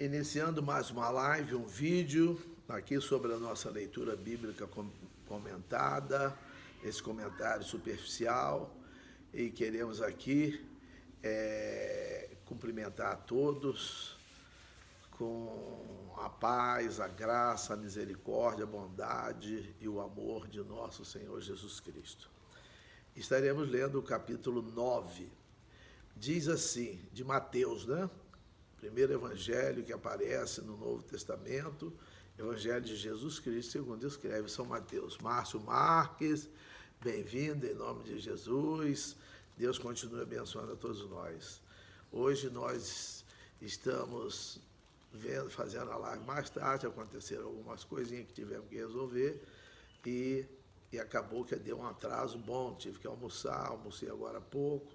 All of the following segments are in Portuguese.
Iniciando mais uma live, um vídeo aqui sobre a nossa leitura bíblica comentada, esse comentário superficial, e queremos aqui cumprimentar a todos com a paz, a graça, a misericórdia, a bondade e o amor de nosso Senhor Jesus Cristo. Estaremos lendo o capítulo 9, diz assim, de Mateus, né? Primeiro evangelho que aparece no Novo Testamento, Evangelho de Jesus Cristo, segundo escreve São Mateus. Márcio Marques, bem-vindo em nome de Jesus. Deus continue abençoando a todos nós. Hoje nós estamos fazendo a live mais tarde, aconteceram algumas coisinhas que tivemos que resolver e acabou que deu um atraso bom, tive que almocei agora há pouco.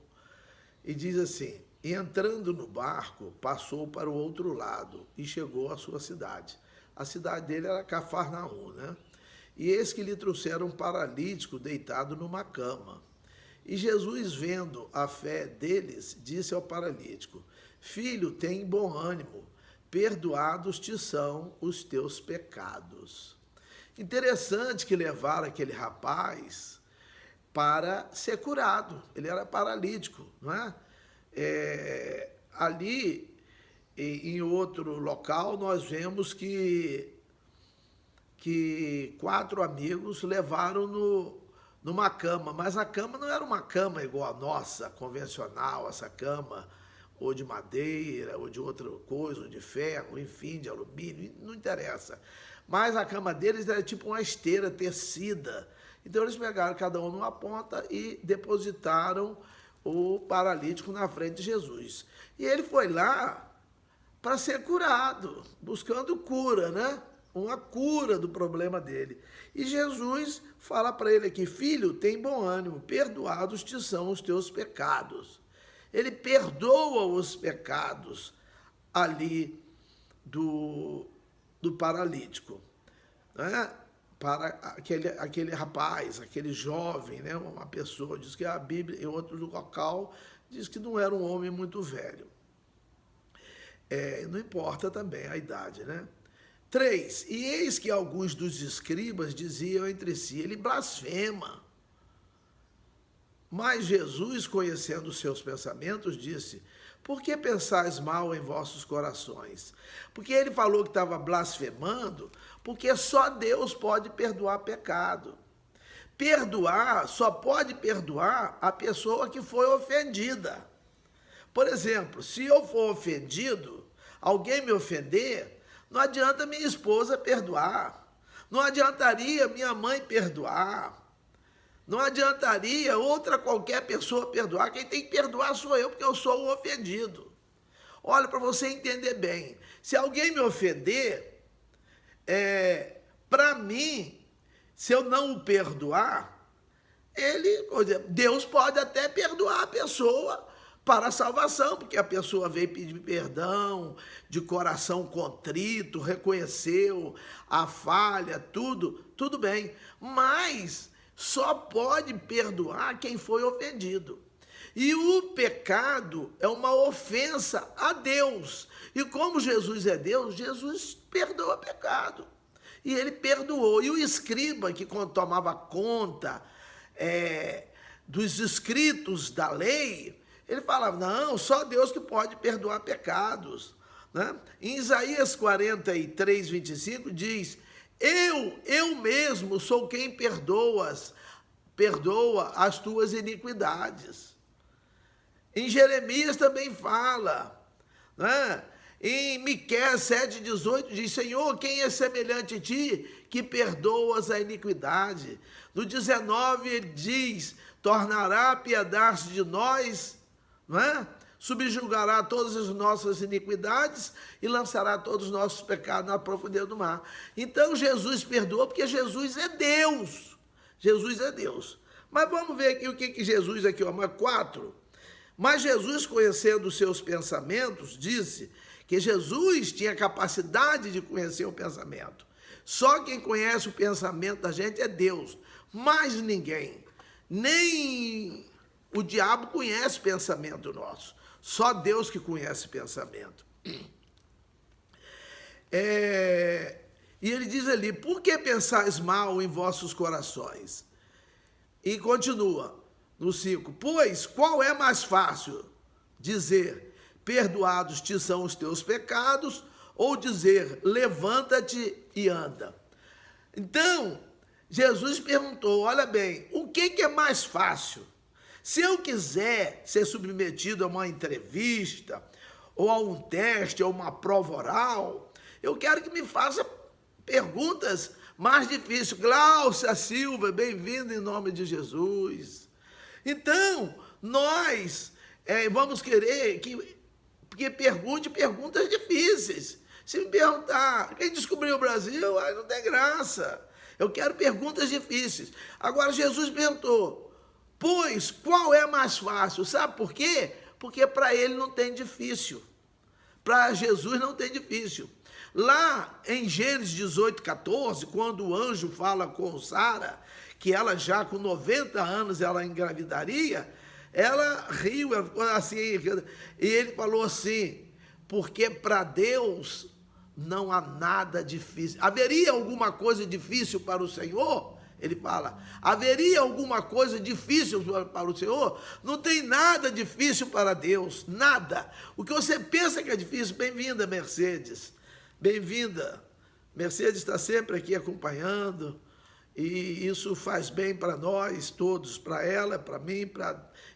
E diz assim, e entrando no barco, passou para o outro lado e chegou à sua cidade. A cidade dele era Cafarnaum, né? E eis que lhe trouxeram um paralítico deitado numa cama. E Jesus, vendo a fé deles, disse ao paralítico, filho, tem bom ânimo, perdoados te são os teus pecados. Interessante que levaram aquele rapaz para ser curado. Ele era paralítico, não é? Ali, em outro local, nós vemos que 4 amigos levaram numa cama, mas a cama não era uma cama igual a nossa, convencional, essa cama, ou de madeira, ou de outra coisa, ou de ferro, enfim, de alumínio, não interessa. Mas a cama deles era tipo uma esteira tecida. Então eles pegaram cada um numa ponta e depositaram o paralítico na frente de Jesus. E ele foi lá para ser curado, buscando cura, né? Uma cura do problema dele. E Jesus fala para ele aqui, filho, tem bom ânimo, perdoados te são os teus pecados. Ele perdoa os pecados ali do paralítico, né? Para aquele rapaz, aquele jovem, né? Uma pessoa, diz que a Bíblia, em outro local, diz que não era um homem muito velho. Não importa também a idade, né? 3. E eis que alguns dos escribas diziam entre si, ele blasfema. Mas Jesus, conhecendo os seus pensamentos, disse, por que pensais mal em vossos corações? Porque ele falou que estava blasfemando, porque só Deus pode perdoar pecado. Perdoar, só pode perdoar a pessoa que foi ofendida. Por exemplo, se eu for ofendido, alguém me ofender, não adianta minha esposa perdoar, não adiantaria minha mãe perdoar, não adiantaria outra qualquer pessoa perdoar, quem tem que perdoar sou eu, porque eu sou o ofendido. Olha, para você entender bem, se alguém me ofender, para mim, se eu não o perdoar, Deus pode até perdoar a pessoa para a salvação, porque a pessoa veio pedir perdão, de coração contrito, reconheceu a falha, tudo bem, mas só pode perdoar quem foi ofendido. E o pecado é uma ofensa a Deus. E como Jesus é Deus, Jesus perdoa pecado. E ele perdoou. E o escriba que tomava conta dos escritos da lei, ele falava, não, só Deus que pode perdoar pecados. Né? Em Isaías 43, 25 diz, eu mesmo sou quem perdoa as tuas iniquidades. Em Jeremias também fala, né? Em Miqueias 7,18 diz, Senhor, quem é semelhante a ti, que perdoas a iniquidade? No 19 ele diz, tornará a piedade de nós, não é? Subjugará todas as nossas iniquidades e lançará todos os nossos pecados na profundeza do mar. Então Jesus perdoa porque Jesus é Deus. Jesus é Deus. Mas vamos ver aqui o que Jesus aqui, ó, 4. Mas Jesus, conhecendo os seus pensamentos, disse que Jesus tinha capacidade de conhecer o pensamento. Só quem conhece o pensamento da gente é Deus, mais ninguém. Nem o diabo conhece pensamento nosso. Só Deus que conhece pensamento. E ele diz ali, por que pensais mal em vossos corações? E continua no 5, pois qual é mais fácil? Dizer, perdoados te são os teus pecados, ou dizer, levanta-te e anda. Então, Jesus perguntou, olha bem, o que é mais fácil? Se eu quiser ser submetido a uma entrevista, ou a um teste, ou uma prova oral, eu quero que me faça perguntas mais difíceis. Glaucia Silva, bem-vindo em nome de Jesus. Então, nós vamos querer que pergunte perguntas difíceis. Se me perguntar, quem descobriu o Brasil? Aí não tem graça. Eu quero perguntas difíceis. Agora, Jesus perguntou, pois qual é mais fácil? Sabe por quê? Porque para ele não tem difícil. Para Jesus não tem difícil. Lá em Gênesis 18, 14, quando o anjo fala com Sara, que ela já com 90 anos ela engravidaria, ela riu, ela ficou assim, e ele falou assim, porque para Deus não há nada difícil. Haveria alguma coisa difícil para o Senhor? Ele fala, haveria alguma coisa difícil para o Senhor? Não tem nada difícil para Deus, nada. O que você pensa que é difícil, bem-vinda, Mercedes. Bem-vinda. Mercedes está sempre aqui acompanhando, e isso faz bem para nós todos, para ela, para mim,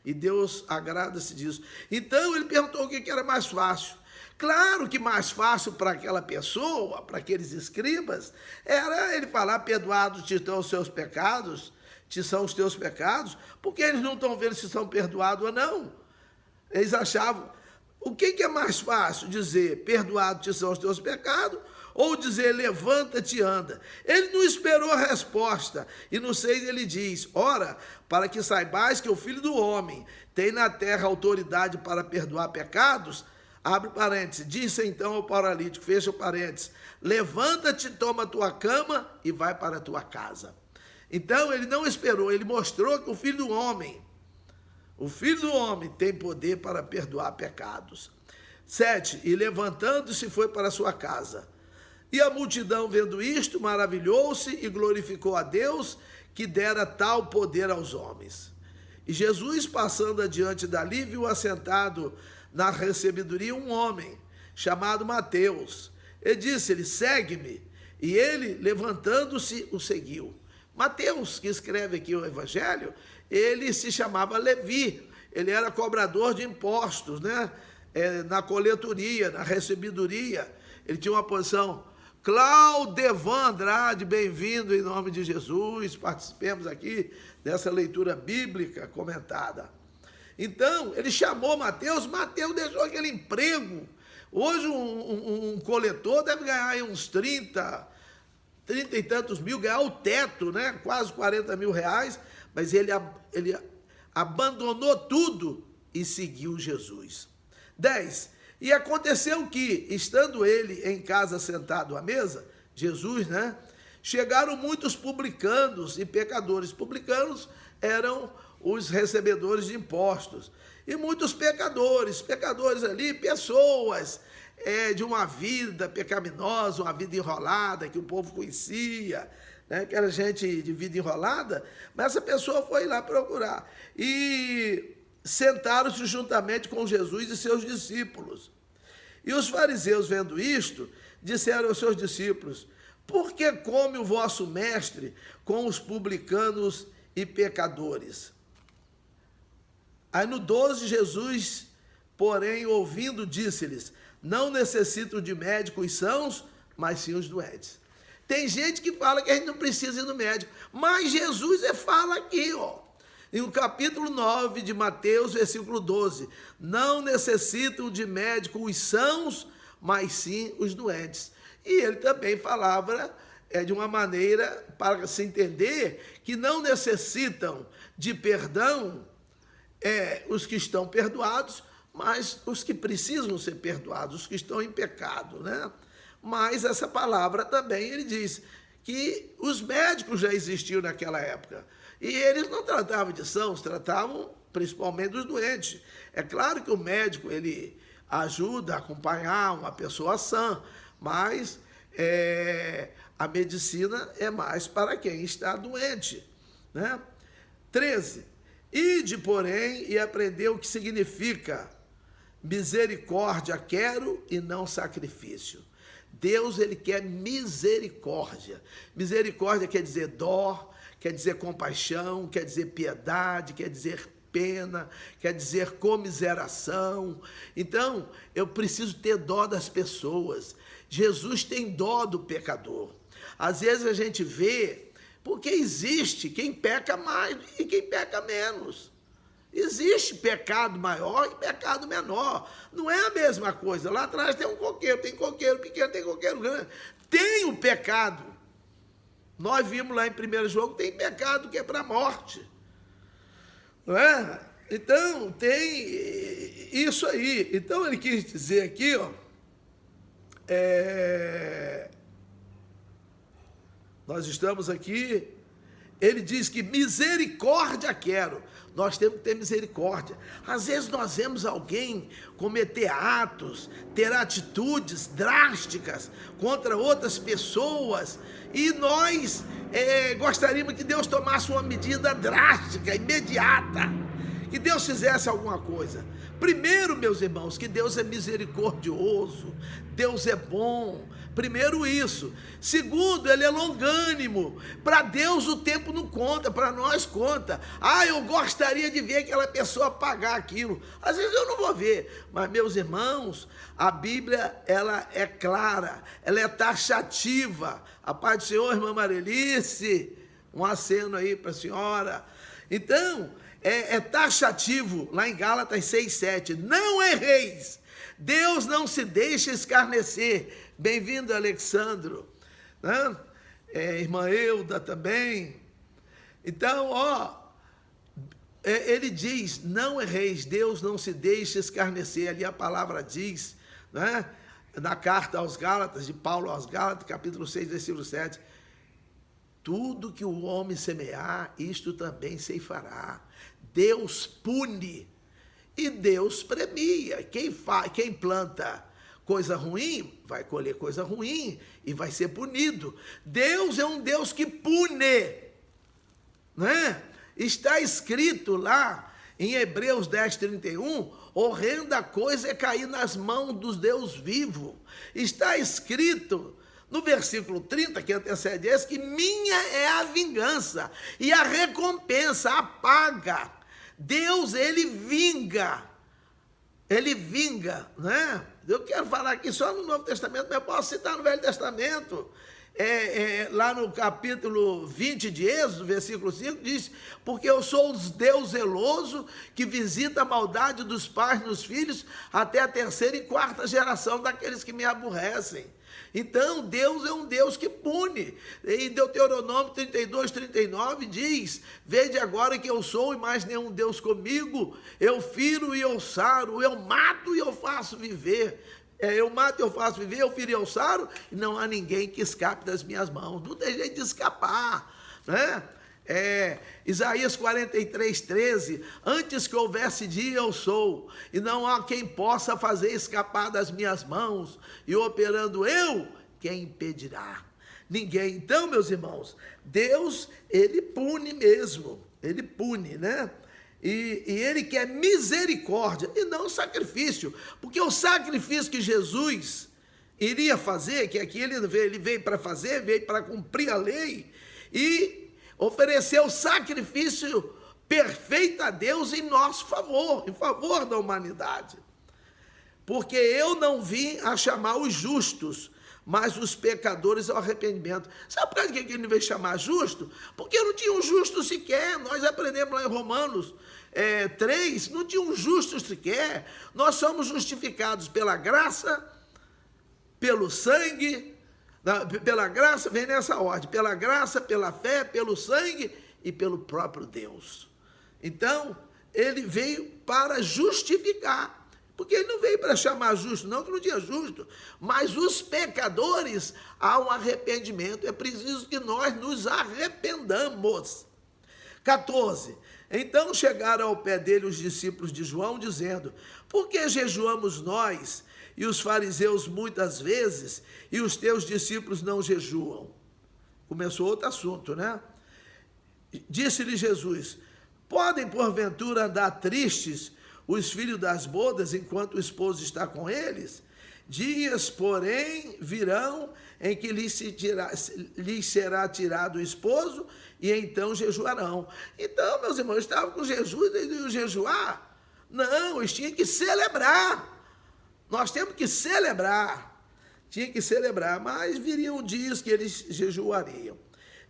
e Deus agrada-se disso. Então, ele perguntou o que era mais fácil. Claro que mais fácil para aquela pessoa, para aqueles escribas, era ele falar, perdoados te são os seus pecados, te são os teus pecados, porque eles não estão vendo se são perdoados ou não. Eles achavam, o que é mais fácil? Dizer, perdoados te são os teus pecados, ou dizer, levanta-te e anda. Ele não esperou a resposta, e no 6 ele diz, ora, para que saibais que o Filho do Homem tem na terra autoridade para perdoar pecados, abre parênteses, disse então ao paralítico, fecha o parênteses, levanta-te, toma a tua cama e vai para a tua casa. Então ele não esperou, ele mostrou que o Filho do Homem tem poder para perdoar pecados. 7, e levantando-se foi para a sua casa. E a multidão vendo isto, maravilhou-se e glorificou a Deus, que dera tal poder aos homens. E Jesus, passando adiante dali, viu assentado na recebedoria um homem, chamado Mateus. E disse-lhe, segue-me. E ele, levantando-se, o seguiu. Mateus, que escreve aqui o Evangelho, ele se chamava Levi. Ele era cobrador de impostos, né? Na coletoria, na recebedoria. Ele tinha uma posição. Claudevan Andrade, bem-vindo em nome de Jesus. Participemos aqui dessa leitura bíblica comentada. Então, ele chamou Mateus deixou aquele emprego. Hoje, um coletor deve ganhar aí uns 30 e tantos mil, ganhar o teto, né? Quase 40 mil reais, mas ele abandonou tudo e seguiu Jesus. 10. E aconteceu que, estando ele em casa sentado à mesa, Jesus, né? Chegaram muitos publicanos e pecadores. Publicanos eram os recebedores de impostos. E muitos pecadores ali, pessoas de uma vida pecaminosa, uma vida enrolada, que o povo conhecia, né? Que era gente de vida enrolada, mas essa pessoa foi lá procurar. E sentaram-se juntamente com Jesus e seus discípulos. E os fariseus, vendo isto, disseram aos seus discípulos, por que come o vosso mestre com os publicanos e pecadores? Aí no 12, Jesus, porém, ouvindo, disse-lhes, não necessitam de médicos sãos, mas sim os doentes. Tem gente que fala que a gente não precisa ir no médico, mas Jesus fala aqui, ó. Em o capítulo 9 de Mateus, versículo 12, não necessitam de médico os sãos, mas sim os doentes. E ele também falava de uma maneira para se entender que não necessitam de perdão os que estão perdoados, mas os que precisam ser perdoados, os que estão em pecado, né? Mas essa palavra também, ele diz que os médicos já existiam naquela época. E eles não tratavam de sãos, tratavam principalmente dos doentes. É claro que o médico, ele ajuda a acompanhar uma pessoa sã, mas a medicina é mais para quem está doente, né? 13. Ide, porém, e aprendei o que significa misericórdia quero e não sacrifício. Deus, ele quer misericórdia. Misericórdia quer dizer dó, quer dizer compaixão, quer dizer piedade, quer dizer pena, quer dizer comiseração. Então, eu preciso ter dó das pessoas. Jesus tem dó do pecador. Às vezes a gente vê, porque existe quem peca mais e quem peca menos. Existe pecado maior e pecado menor. Não é a mesma coisa. Lá atrás tem coqueiro pequeno, tem coqueiro grande. Tem o pecado. Nós vimos lá em 1 João, tem pecado que é para a morte. Não é? Então, tem isso aí. Então, ele quis dizer aqui, ó, nós estamos aqui, ele diz que misericórdia quero. Nós temos que ter misericórdia. Às vezes nós vemos alguém cometer atos, ter atitudes drásticas contra outras pessoas, e nós gostaríamos que Deus tomasse uma medida drástica, imediata, que Deus fizesse alguma coisa. Primeiro, meus irmãos, que Deus é misericordioso, Deus é bom. Primeiro isso. Segundo, ele é longânimo. Para Deus o tempo não conta, para nós conta. Eu gostaria de ver aquela pessoa pagar aquilo. Às vezes eu não vou ver, mas meus irmãos, a Bíblia, ela é clara, ela é taxativa. A paz do Senhor, irmã Marelice, um aceno aí para a senhora. Então, é taxativo, lá em Gálatas 6:7, não erreis, Deus não se deixa escarnecer. Bem-vindo, Alexandro, né? Irmã Euda também. Então, ele diz, não erreis, Deus não se deixa escarnecer. Ali a palavra diz, né? Na carta aos Gálatas, de Paulo aos Gálatas, capítulo 6, versículo 7, tudo que o homem semear, isto também ceifará. Deus pune e Deus premia. Quem planta coisa ruim, vai colher coisa ruim e vai ser punido. Deus é um Deus que pune, né? Está escrito lá em Hebreus 10:31, horrenda coisa é cair nas mãos dos Deus vivo. Está escrito no versículo 30, que antecede esse, que minha é a vingança e a recompensa, a paga. Deus, ele vinga, né? Eu quero falar aqui só no Novo Testamento, mas eu posso citar no Velho Testamento. Lá no capítulo 20 de Êxodo, versículo 5, diz, porque eu sou o Deus zeloso, que visita a maldade dos pais nos filhos, até a 3ª e 4ª geração daqueles que me aborrecem. Então, Deus é um Deus que pune. Em Deuteronômio 32:39 diz, vede agora que eu sou e mais nenhum Deus comigo, eu firo e eu saro, eu mato e eu faço viver. Eu mato e eu faço viver, eu firo e eu saro, e não há ninguém que escape das minhas mãos. Não tem jeito de escapar, né? Isaías 43:13, antes que houvesse dia eu sou, e não há quem possa fazer escapar das minhas mãos, e operando eu, quem impedirá? Ninguém. Então, meus irmãos, Deus, ele pune mesmo, ele pune, né? E ele quer misericórdia e não sacrifício, porque o sacrifício que Jesus iria fazer, que aqui ele veio para fazer, veio para cumprir a lei, e ofereceu sacrifício perfeito a Deus em nosso favor, em favor da humanidade. Porque eu não vim a chamar os justos, mas os pecadores ao arrependimento. Sabe por que ele veio chamar justo? Porque não tinha um justo sequer. Nós aprendemos lá em Romanos 3, não tinha um justo sequer. Nós somos justificados pela graça, pelo sangue. Pela graça, vem nessa ordem, pela graça, pela fé, pelo sangue e pelo próprio Deus. Então, ele veio para justificar, porque ele não veio para chamar justo, não, que não tinha justo, mas os pecadores ao arrependimento. É preciso que nós nos arrependamos. 14. Então chegaram ao pé dele os discípulos de João, dizendo: por que jejuamos nós e os fariseus muitas vezes, e os teus discípulos não jejuam? Começou outro assunto, né? Disse-lhe Jesus: podem porventura andar tristes os filhos das bodas enquanto o esposo está com eles? Dias, porém, virão em que lhes será tirado o esposo, e então jejuarão. Então, meus irmãos, estavam com Jesus, eles iam jejuar? Não, eles tinham que celebrar. Nós temos que celebrar. Tinha que celebrar, mas viriam dias que eles jejuariam.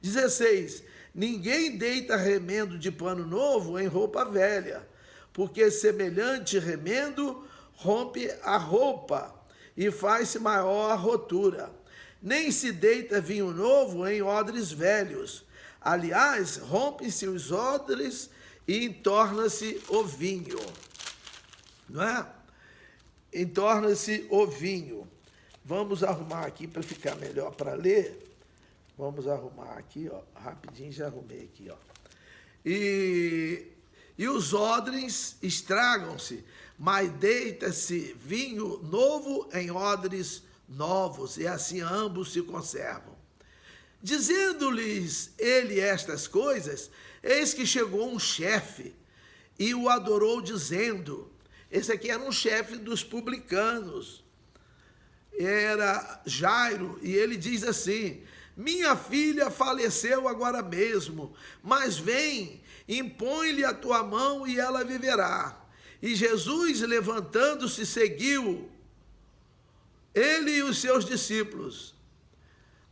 16. Ninguém deita remendo de pano novo em roupa velha, porque semelhante remendo rompe a roupa e faz-se maior a rotura. Nem se deita vinho novo em odres velhos. Aliás, rompem-se os odres e entorna-se o vinho. Não é? Entorna-se o vinho. Vamos arrumar aqui para ficar melhor para ler. Vamos arrumar aqui, ó. Rapidinho já arrumei aqui, ó. E os odres estragam-se, mas deita-se vinho novo em odres novos, e assim ambos se conservam. Dizendo-lhes ele estas coisas, eis que chegou um chefe e o adorou, dizendo... Esse aqui era um chefe dos publicanos, era Jairo, e ele diz assim: minha filha faleceu agora mesmo, mas vem, impõe-lhe a tua mão e ela viverá. E Jesus, levantando-se, seguiu, ele e os seus discípulos.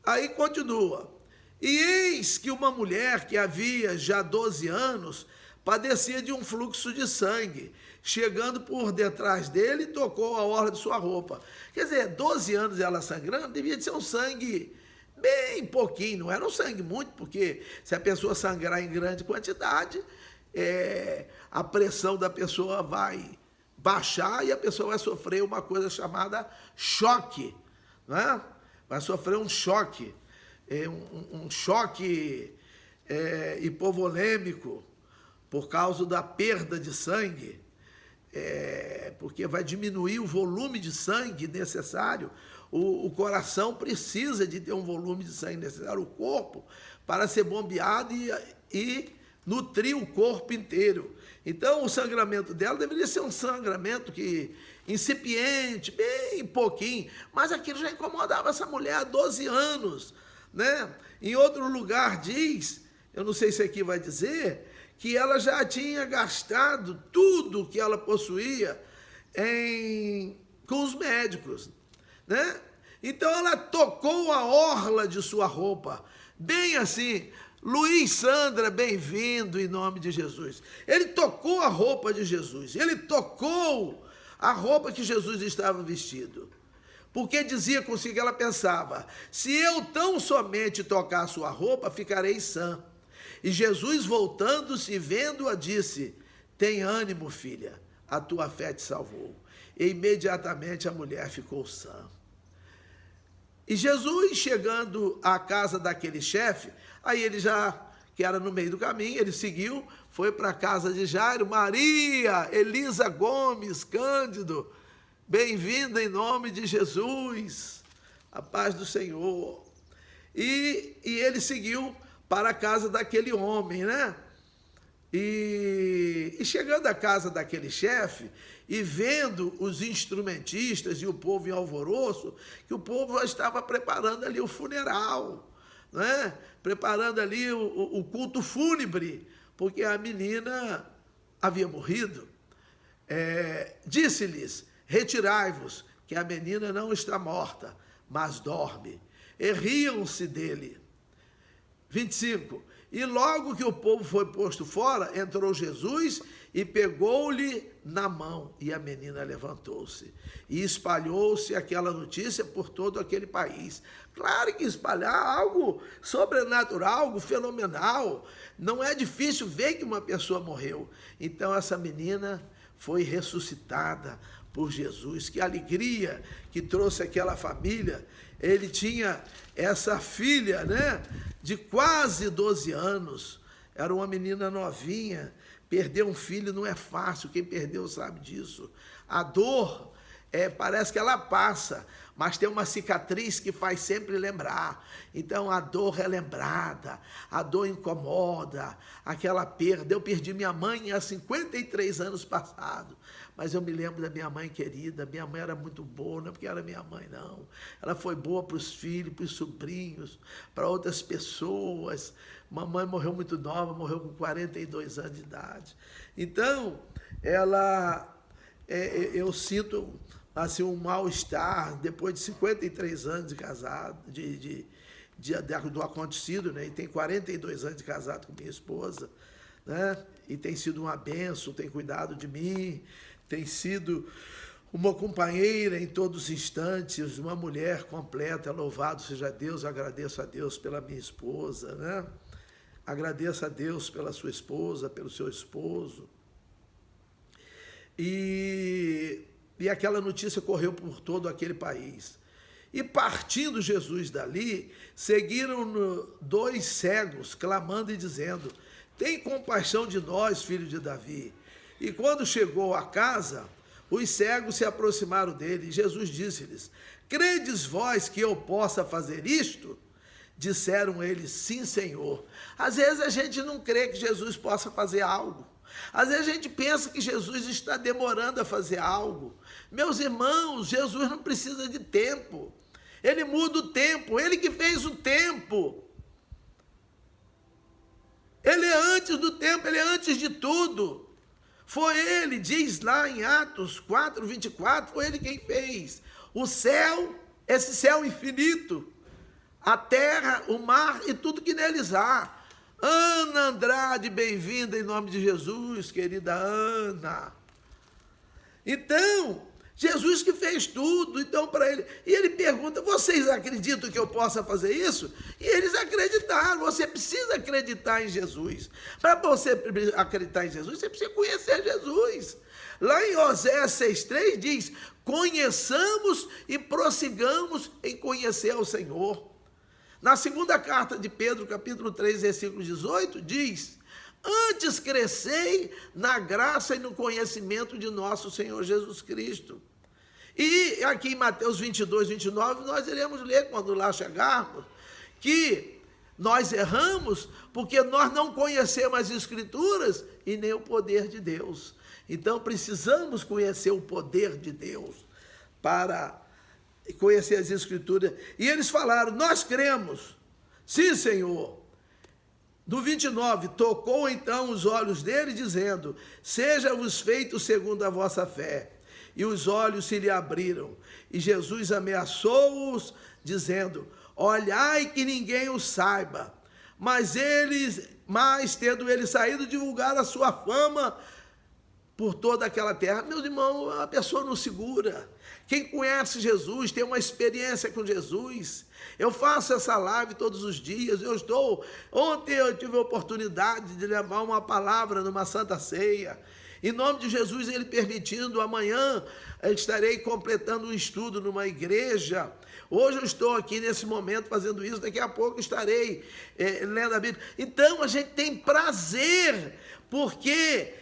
Aí continua: e eis que uma mulher que havia já 12 anos padecia de um fluxo de sangue, chegando por detrás dele, tocou a orla de sua roupa. Quer dizer, 12 anos ela sangrando, devia de ser um sangue bem pouquinho, não era um sangue muito, porque se a pessoa sangrar em grande quantidade, a pressão da pessoa vai baixar e a pessoa vai sofrer uma coisa chamada choque, não é? Vai sofrer um choque, um choque hipovolêmico, por causa da perda de sangue, porque vai diminuir o volume de sangue necessário. O coração precisa de ter um volume de sangue necessário, o corpo, para ser bombeado e nutrir o corpo inteiro. Então, o sangramento dela deveria ser um sangramento incipiente, bem pouquinho, mas aquilo já incomodava essa mulher há 12 anos, né? Em outro lugar diz, eu não sei se aqui vai dizer, que ela já tinha gastado tudo que ela possuía com os médicos, né? Então ela tocou a orla de sua roupa, bem assim, Luiz Sandra, bem-vindo em nome de Jesus. Ele tocou a roupa de Jesus, ele tocou a roupa que Jesus estava vestido, porque dizia consigo que ela pensava: se eu tão somente tocar a sua roupa, ficarei sã. E Jesus, voltando-se e vendo-a, disse: tem ânimo, filha, a tua fé te salvou. E imediatamente a mulher ficou sã. E Jesus, chegando à casa daquele chefe, aí ele já, que era no meio do caminho, ele seguiu, foi para a casa de Jairo. Maria, Elisa Gomes, Cândido, bem-vinda em nome de Jesus, a paz do Senhor. E ele seguiu para a casa daquele homem, né? E chegando à casa daquele chefe, e vendo os instrumentistas e o povo em alvoroço, que o povo estava preparando ali o funeral, né? Preparando ali o culto fúnebre, porque a menina havia morrido. Disse-lhes: retirai-vos, que a menina não está morta, mas dorme. E riam-se dele. 25. E logo que o povo foi posto fora, entrou Jesus e pegou-lhe na mão, e a menina levantou-se. E espalhou-se aquela notícia por todo aquele país. Claro que espalhar algo sobrenatural, algo fenomenal. Não é difícil ver que uma pessoa morreu. Então essa menina foi ressuscitada por Jesus. Que alegria que trouxe aquela família. Ele tinha essa filha, né, de quase 12 anos, era uma menina novinha, Perder um filho não é fácil, quem perdeu sabe disso. A dor, parece que ela passa, mas tem uma cicatriz que faz sempre lembrar. Então a dor é lembrada, a dor incomoda, aquela perda. Eu perdi minha mãe há 53 anos passados, mas eu me lembro da minha mãe querida. Minha mãe era muito boa, não é porque era minha mãe, não. Ela foi boa para os filhos, para os sobrinhos, para outras pessoas. Mamãe morreu muito nova, morreu com 42 anos de idade. Então, eu sinto assim, um mal-estar depois de 53 anos de casado, do acontecido, né? E tem 42 anos de casado com minha esposa, né? E tem sido uma bênção, tem cuidado de mim, tem sido uma companheira em todos os instantes, uma mulher completa. Louvado seja Deus, agradeço a Deus pela minha esposa, né? Agradeço a Deus pela sua esposa, pelo seu esposo. E aquela notícia correu por todo aquele país. E partindo Jesus dali, seguiram 2 cegos, clamando e dizendo: tem compaixão de nós, filho de Davi. E quando chegou à casa, os cegos se aproximaram dele, e Jesus disse-lhes: credes vós que eu possa fazer isto? Disseram eles: sim, Senhor. Às vezes a gente não crê que Jesus possa fazer algo. Às vezes a gente pensa que Jesus está demorando a fazer algo. Meus irmãos, Jesus não precisa de tempo. Ele muda o tempo, ele que fez o tempo. Ele é antes do tempo, ele é antes de tudo. Foi ele, diz lá em Atos 4:24, foi ele quem fez o céu, esse céu infinito, a terra, o mar e tudo que neles há. Ana Andrade, bem-vinda em nome de Jesus, querida Ana. Então, Jesus que fez tudo, então para ele, e ele pergunta: vocês acreditam que eu possa fazer isso? E eles acreditaram. Você precisa acreditar em Jesus. Para você acreditar em Jesus, você precisa conhecer Jesus. Lá em Oséias 6:3 diz: conheçamos e prossigamos em conhecer ao Senhor. Na segunda carta de Pedro, capítulo 3, versículo 18, diz: antes crescei na graça e no conhecimento de nosso Senhor Jesus Cristo. E aqui em Mateus 22:29, nós iremos ler quando lá chegarmos, que nós erramos porque nós não conhecemos as Escrituras e nem o poder de Deus. Então precisamos conhecer o poder de Deus para conhecer as Escrituras. E eles falaram: nós cremos. Sim, Senhor. No 29, tocou então os olhos dele, dizendo: seja-vos feito segundo a vossa fé. E os olhos se lhe abriram. E Jesus ameaçou-os, dizendo: olhai que ninguém o saiba. Mas tendo ele saído, divulgaram a sua fama por toda aquela terra. Meus irmãos, a pessoa não segura. Quem conhece Jesus, tem uma experiência com Jesus. Eu faço essa live todos os dias. Ontem eu tive a oportunidade de levar uma palavra numa Santa Ceia. Em nome de Jesus, ele permitindo, amanhã eu estarei completando um estudo numa igreja. Hoje eu estou aqui nesse momento fazendo isso, daqui a pouco estarei lendo a Bíblia. Então a gente tem prazer, porque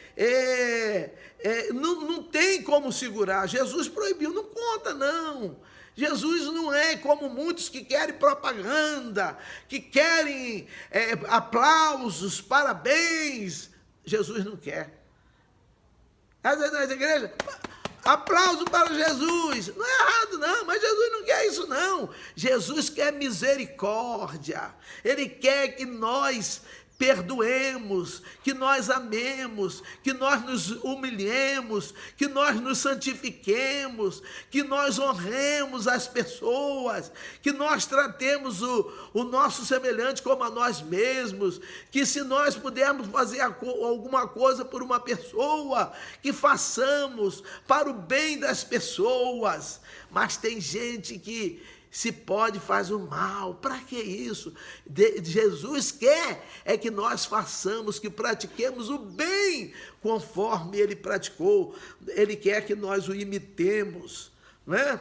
não tem como segurar. Jesus proibiu, não conta não. Jesus não é como muitos que querem propaganda, que querem aplausos, parabéns. Jesus não quer. Às vezes nas igrejas, aplauso para Jesus. Não é errado não, mas Jesus não quer isso não. Jesus quer misericórdia. Ele quer que nós perdoemos, que nós amemos, que nós nos humilhemos, que nós nos santifiquemos, que nós honremos as pessoas, que nós tratemos o nosso semelhante como a nós mesmos, que se nós pudermos fazer alguma coisa por uma pessoa, que façamos para o bem das pessoas. Mas tem gente que se pode, faz o mal. Para que isso? Jesus quer que nós façamos, que pratiquemos o bem conforme ele praticou. Ele quer que nós o imitemos, não é?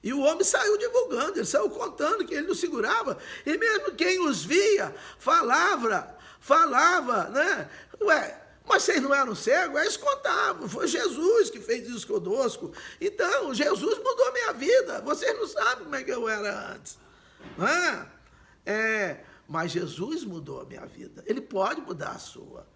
E o homem saiu divulgando, ele saiu contando que ele não segurava. E mesmo quem os via falava falava, né? Ué, mas vocês não eram cegos? Eles contavam, foi Jesus que fez isso conosco. Então, Jesus mudou a minha vida. Vocês não sabem como é que eu era antes. Não é? Mas Jesus mudou a minha vida. Ele pode mudar a sua.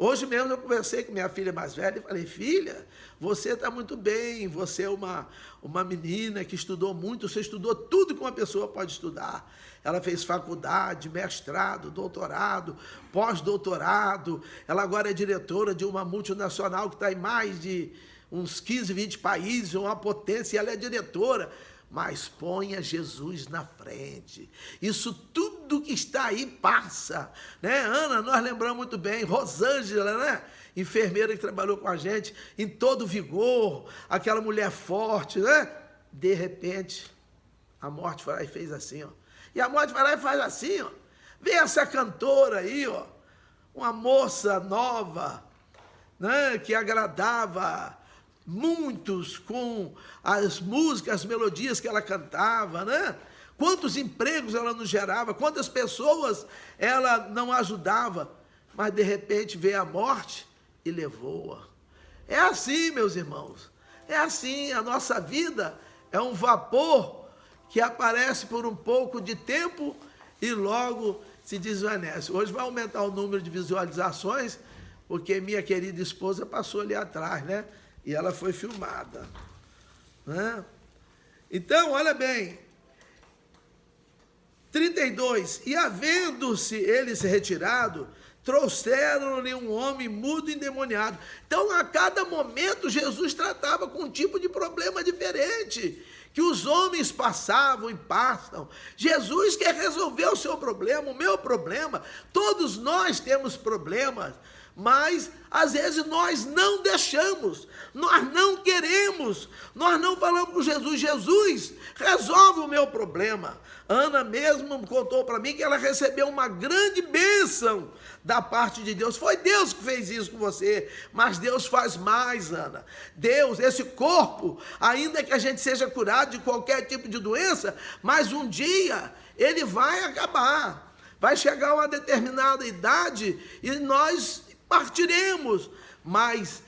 Hoje mesmo eu conversei com minha filha mais velha e falei, filha, você está muito bem, você é uma menina que estudou muito, você estudou tudo que uma pessoa pode estudar. Ela fez faculdade, mestrado, doutorado, pós-doutorado, ela agora é diretora de uma multinacional que está em mais de uns 15, 20 países, uma potência, e ela é diretora. Mas ponha Jesus na frente. Isso tudo que está aí passa, né? Ana, nós lembramos muito bem, Rosângela, né? Enfermeira que trabalhou com a gente, em todo vigor, aquela mulher forte, né? De repente, a morte foi lá e fez assim, ó. E a morte vai lá e faz assim, ó. Vê essa cantora aí, ó. Uma moça nova, né? Que agradava muitos com as músicas, as melodias que ela cantava, né? Quantos empregos ela nos gerava, quantas pessoas ela não ajudava, mas de repente veio a morte e levou-a. É assim, meus irmãos, é assim, a nossa vida é um vapor que aparece por um pouco de tempo e logo se desvanece. Hoje vai aumentar o número de visualizações, porque minha querida esposa passou ali atrás, né? E ela foi filmada, né? Então, olha bem, 32, e havendo-se ele se retirado, trouxeram-lhe um homem mudo e endemoniado. Então, a cada momento, Jesus tratava com um tipo de problema diferente, que os homens passavam e passam. Jesus quer resolver o seu problema, o meu problema. Todos nós temos problemas, mas às vezes nós não deixamos, nós não queremos, nós não falamos com Jesus, Jesus, resolve o meu problema. Ana mesmo contou para mim que ela recebeu uma grande bênção da parte de Deus. Foi Deus que fez isso com você, mas Deus faz mais, Ana. Deus, esse corpo, ainda que a gente seja curado de qualquer tipo de doença, mas um dia ele vai acabar. Vai chegar uma determinada idade e nós partiremos, mas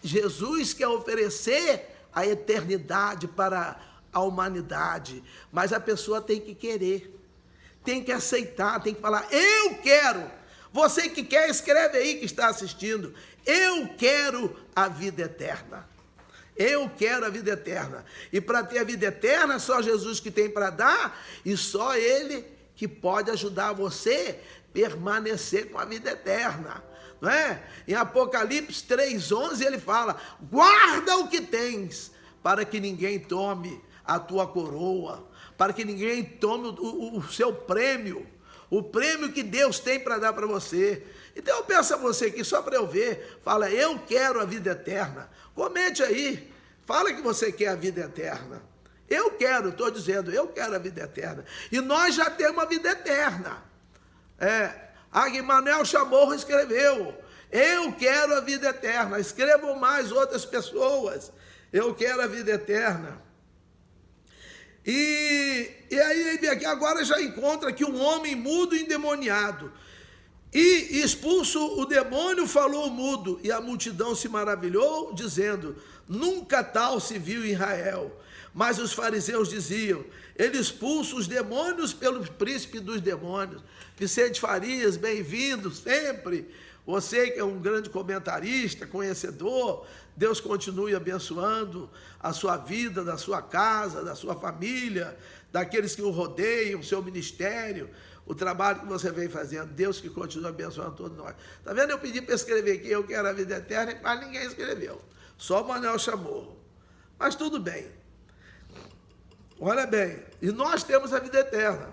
Jesus quer oferecer a eternidade para a humanidade, mas a pessoa tem que querer, tem que aceitar, tem que falar, eu quero. Você que quer, escreve aí que está assistindo, eu quero a vida eterna. Eu quero a vida eterna. E para ter a vida eterna, só Jesus que tem para dar, e só Ele que pode ajudar você a permanecer com a vida eterna. Não é? Em Apocalipse 3:11 ele fala, guarda o que tens, para que ninguém tome a tua coroa, para que ninguém tome o seu prêmio, o prêmio que Deus tem para dar para você. Então eu peço a você aqui, só para eu ver, fala, eu quero a vida eterna. Comente aí, fala que você quer a vida eterna. Eu quero, estou dizendo, eu quero a vida eterna. E nós já temos a vida eterna. Manuel Chamorro escreveu, eu quero a vida eterna. Escrevam mais outras pessoas, eu quero a vida eterna. E aí aqui agora já encontra aqui um homem mudo e endemoniado. E expulso o demônio, falou mudo, e a multidão se maravilhou, dizendo, nunca tal se viu em Israel. Mas os fariseus diziam, ele expulsa os demônios pelo príncipe dos demônios. Vicente Farias, bem-vindo sempre. Você que é um grande comentarista, conhecedor, Deus continue abençoando a sua vida, da sua casa, da sua família, daqueles que o rodeiam, o seu ministério, o trabalho que você vem fazendo. Deus que continue abençoando todos nós. Está vendo? Eu pedi para escrever aqui, eu quero a vida eterna, mas ninguém escreveu. Só o Manuel Chamorro. Mas tudo bem. Olha bem, e nós temos a vida eterna.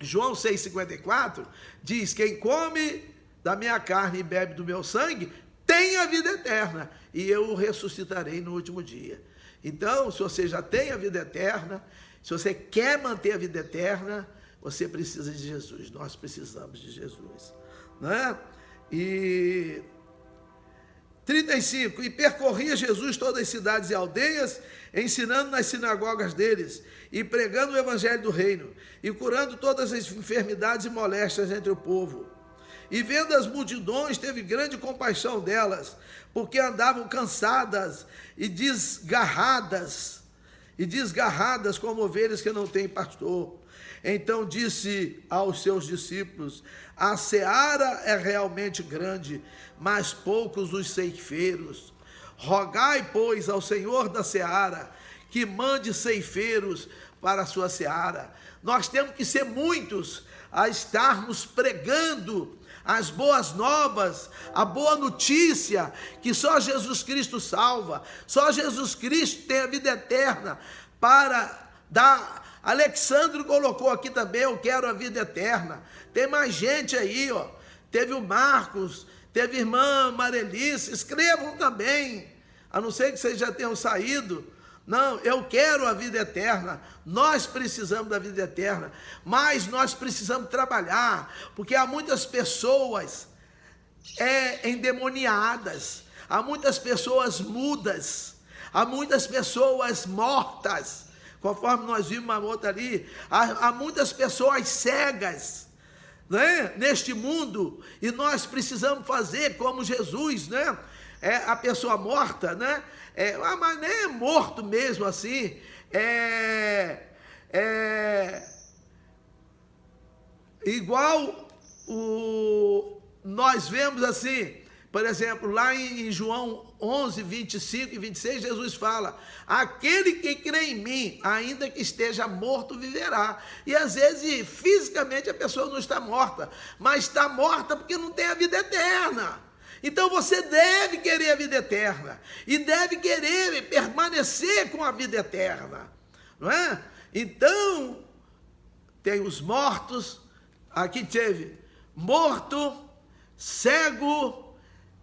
João 6,54 diz, quem come da minha carne e bebe do meu sangue, tem a vida eterna, e eu o ressuscitarei no último dia. Então, se você já tem a vida eterna, se você quer manter a vida eterna, você precisa de Jesus, nós precisamos de Jesus, né? E 35, e percorria Jesus todas as cidades e aldeias, ensinando nas sinagogas deles, e pregando o evangelho do reino, e curando todas as enfermidades e moléstias entre o povo. E vendo as multidões, teve grande compaixão delas, porque andavam cansadas e desgarradas como ovelhas que não têm pastor. Então disse aos seus discípulos: a seara é realmente grande, mas poucos os ceifeiros. Rogai, pois, ao Senhor da seara, que mande ceifeiros para a sua seara. Nós temos que ser muitos a estarmos pregando as boas novas, a boa notícia, que só Jesus Cristo salva, só Jesus Cristo tem a vida eterna para dar. Alexandre colocou aqui também: eu quero a vida eterna. Tem mais gente aí, ó. Teve o Marcos, teve a irmã Marelice. Escrevam também, a não ser que vocês já tenham saído. Não, eu quero a vida eterna. Nós precisamos da vida eterna, mas nós precisamos trabalhar, porque há muitas pessoas endemoniadas, há muitas pessoas mudas, há muitas pessoas mortas, conforme nós vimos uma outra ali, há muitas pessoas cegas, né, neste mundo, e nós precisamos fazer como Jesus, né? A pessoa morta, né? Mas nem é morto mesmo assim, igual nós vemos assim, por exemplo, lá em João 11, 25 e 26, Jesus fala: aquele que crê em mim, ainda que esteja morto, viverá. E às vezes, fisicamente, a pessoa não está morta, mas está morta porque não tem a vida eterna. Então você deve querer a vida eterna, e deve querer permanecer com a vida eterna, não é? Então, tem os mortos, aqui teve morto, cego,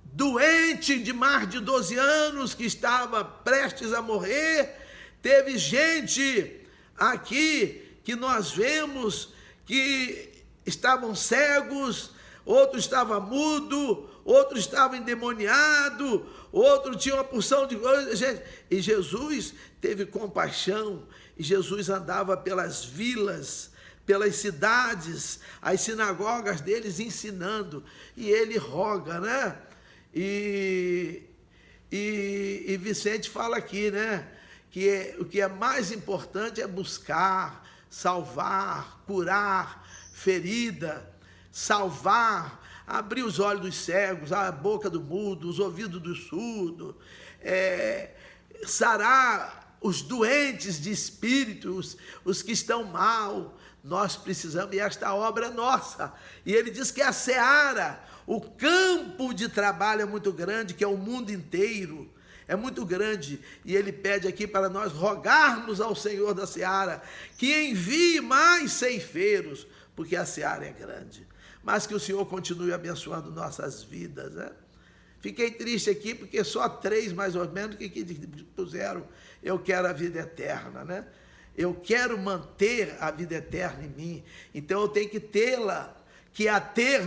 doente de mais de 12 anos, que estava prestes a morrer. Teve gente aqui que nós vemos que estavam cegos, outro estava mudo, outro estava endemoniado, outro tinha uma porção de coisas, gente. E Jesus teve compaixão, e Jesus andava pelas vilas, pelas cidades, as sinagogas deles ensinando, e ele roga, né? E Vicente fala aqui, né? Que o que é mais importante é buscar, salvar, curar ferida, salvar, abrir os olhos dos cegos, a boca do mudo, os ouvidos do surdo, sarar os doentes de espíritos, os que estão mal. Nós precisamos, e esta obra é nossa. E ele diz que a seara, o campo de trabalho é muito grande, que é o mundo inteiro, é muito grande. E ele pede aqui para nós rogarmos ao Senhor da seara que envie mais ceifeiros, porque a seara é grande. Mas que o Senhor continue abençoando nossas vidas, né? Fiquei triste aqui, porque só 3, mais ou menos, que puseram: eu quero a vida eterna, né? Eu quero manter a vida eterna em mim, então eu tenho que tê-la,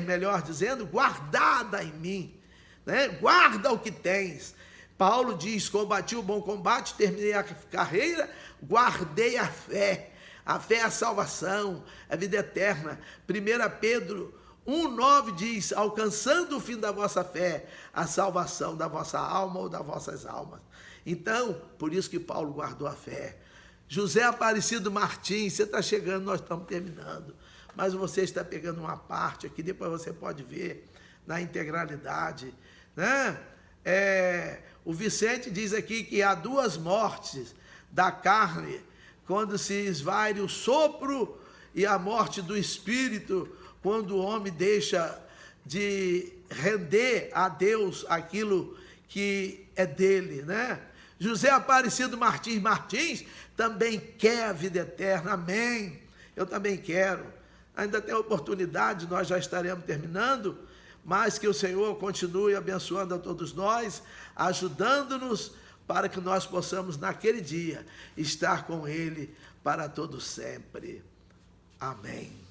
melhor dizendo, guardada em mim, né? Guarda o que tens. Paulo diz: combati o bom combate, terminei a carreira, guardei a fé. A fé é a salvação, a vida eterna. 1 Pedro 1,9 diz: alcançando o fim da vossa fé, a salvação da vossa alma ou das vossas almas. Então, por isso que Paulo guardou a fé. José Aparecido Martins, você está chegando, nós estamos terminando, mas você está pegando uma parte aqui, depois você pode ver na integralidade, né? O Vicente diz aqui que há 2 mortes da carne, quando se esvaire o sopro, e a morte do espírito, quando o homem deixa de render a Deus aquilo que é dele, né? José Aparecido Martins também quer a vida eterna, amém? Eu também quero. Ainda tem oportunidade, nós já estaremos terminando, mas que o Senhor continue abençoando a todos nós, ajudando-nos para que nós possamos naquele dia estar com Ele para todo sempre. Amém.